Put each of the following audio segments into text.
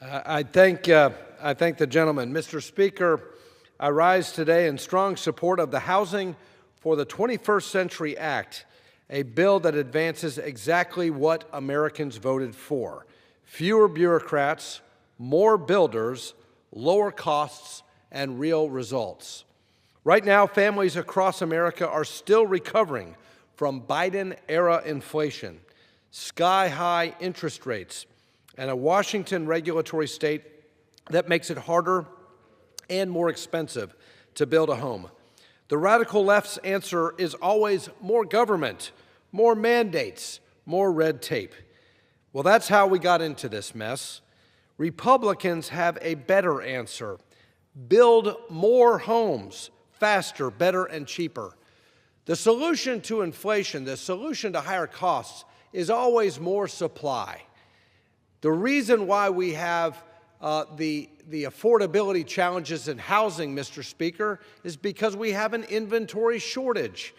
I thank the gentleman. Mr. Speaker, I rise today in strong support of the Housing for the 21st Century Act, a bill that advances exactly what Americans voted for: fewer bureaucrats, more builders, lower costs, and real results. Right now, families across America are still recovering from Biden-era inflation, sky-high interest rates, and a Washington regulatory state that makes it harder and more expensive to build a home. The radical left's answer is always more government, more mandates, more red tape. Well, that's how we got into this mess. Republicans have a better answer: build more homes, faster, better, and cheaper. The solution to inflation, the solution to higher costs, is always more supply. The reason why we have the affordability challenges in housing, Mr. Speaker, is because we have an inventory shortage.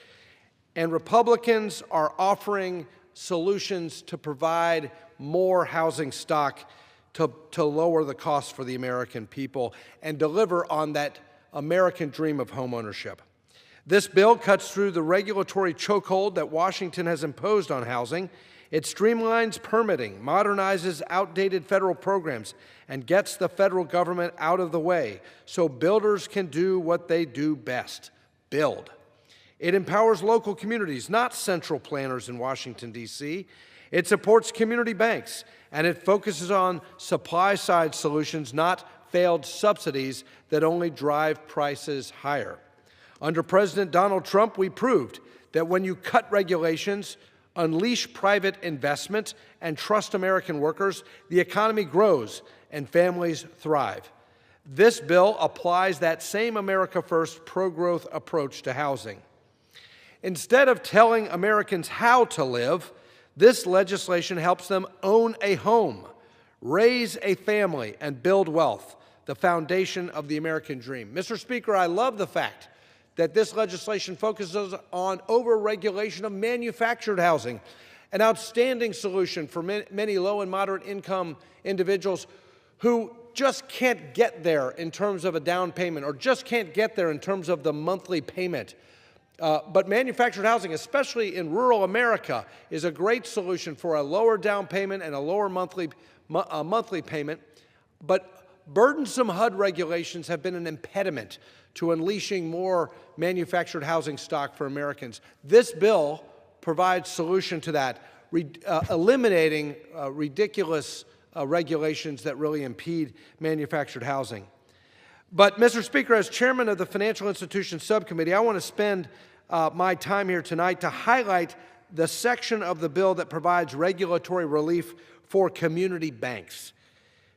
And Republicans are offering solutions to provide more housing stock to lower the cost for the American people and deliver on that American dream of homeownership. This bill cuts through the regulatory chokehold that Washington has imposed on housing. It streamlines permitting, modernizes outdated federal programs, and gets the federal government out of the way so builders can do what they do best: build. It empowers local communities, not central planners in Washington, D.C. It supports community banks, and it focuses on supply-side solutions, not failed subsidies that only drive prices higher. Under President Donald Trump, we proved that when you cut regulations, unleash private investment, and trust American workers, the economy grows and families thrive. This bill applies that same America First pro-growth approach to housing. Instead of telling Americans how to live, this legislation helps them own a home, raise a family, and build wealth, the foundation of the American dream. Mr. Speaker, I love the fact that this legislation focuses on over-regulation of manufactured housing, an outstanding solution for many low and moderate income individuals who just can't get there in terms of a down payment or just can't get there in terms of the monthly payment. But manufactured housing, especially in rural America, is a great solution for a lower down payment and a lower monthly payment. But burdensome HUD regulations have been an impediment to unleashing more manufactured housing stock for Americans. This bill provides solution to that, eliminating ridiculous regulations that really impede manufactured housing. But, Mr. Speaker, as chairman of the Financial Institutions Subcommittee, I want to spend my time here tonight to highlight the section of the bill that provides regulatory relief for community banks.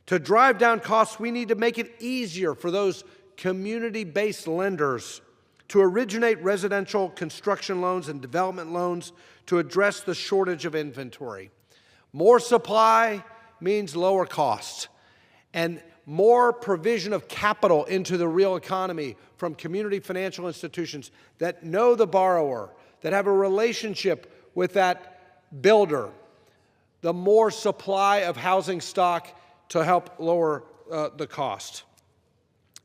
To drive down costs, we need to make it easier for those community-based lenders to originate residential construction loans and development loans to address the shortage of inventory. More supply means lower costs, and more provision of capital into the real economy from community financial institutions that know the borrower, that have a relationship with that builder. The more supply of housing stock to help lower the cost.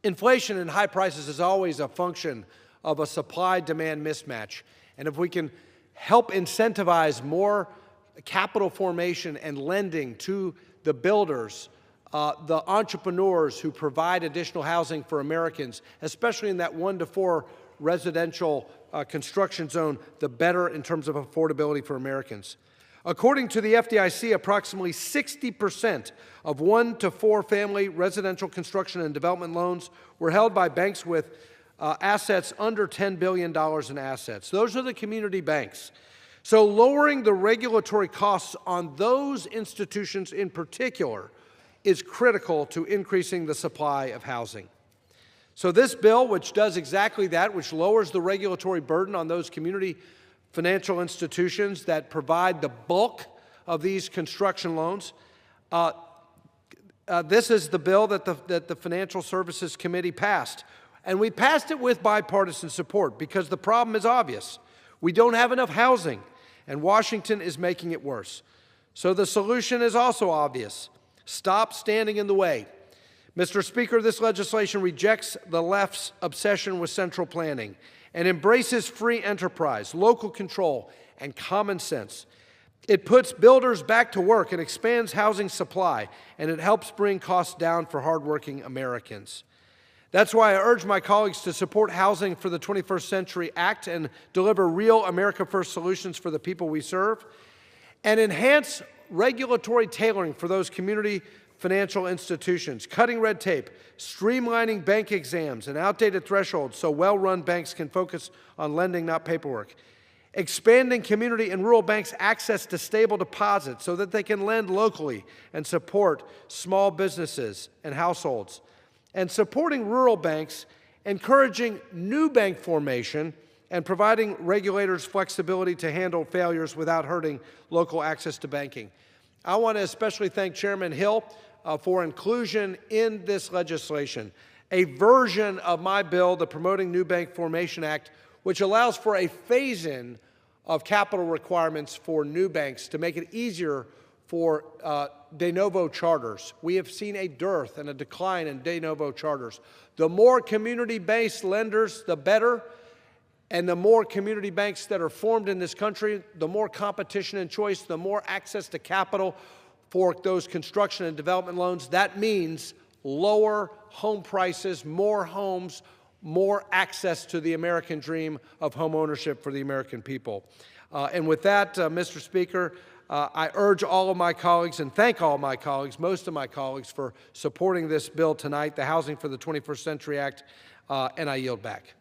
Inflation and high prices is always a function of a supply-demand mismatch. And if we can help incentivize more capital formation and lending to the builders, the entrepreneurs who provide additional housing for Americans, especially in that 1 to 4 residential construction zone, the better in terms of affordability for Americans. According to the FDIC, approximately 60% of 1 to 4 family residential construction and development loans were held by banks with assets under $10 billion in assets. Those are the community banks. So lowering the regulatory costs on those institutions in particular is critical to increasing the supply of housing. So this bill, which does exactly that, which lowers the regulatory burden on those community financial institutions that provide the bulk of these construction loans, this is the bill that the Financial Services Committee passed. And we passed it with bipartisan support because the problem is obvious. We don't have enough housing, and Washington is making it worse. So the solution is also obvious. Stop standing in the way. Mr. Speaker, this legislation rejects the left's obsession with central planning and embraces free enterprise, local control, and common sense. It puts builders back to work and expands housing supply, and it helps bring costs down for hardworking Americans. That's why I urge my colleagues to support Housing for the 21st Century Act and deliver real America First solutions for the people we serve, and enhance regulatory tailoring for those community financial institutions, cutting red tape, streamlining bank exams and outdated thresholds so well-run banks can focus on lending, not paperwork, expanding community and rural banks' access to stable deposits so that they can lend locally and support small businesses and households, and supporting rural banks, encouraging new bank formation, and providing regulators flexibility to handle failures without hurting local access to banking. I want to especially thank Chairman Hill for inclusion in this legislation, a version of my bill, the Promoting New Bank Formation Act, which allows for a phase-in of capital requirements for new banks to make it easier for de novo charters. We have seen a dearth and a decline in de novo charters. The more community-based lenders, the better, and the more community banks that are formed in this country, the more competition and choice, the more access to capital for those construction and development loans. That means lower home prices, more homes, more access to the American dream of home ownership for the American people. And with that, Mr. Speaker, I urge all of my colleagues and thank all of my colleagues, most of my colleagues, for supporting this bill tonight, the Housing for the 21st Century Act, and I yield back.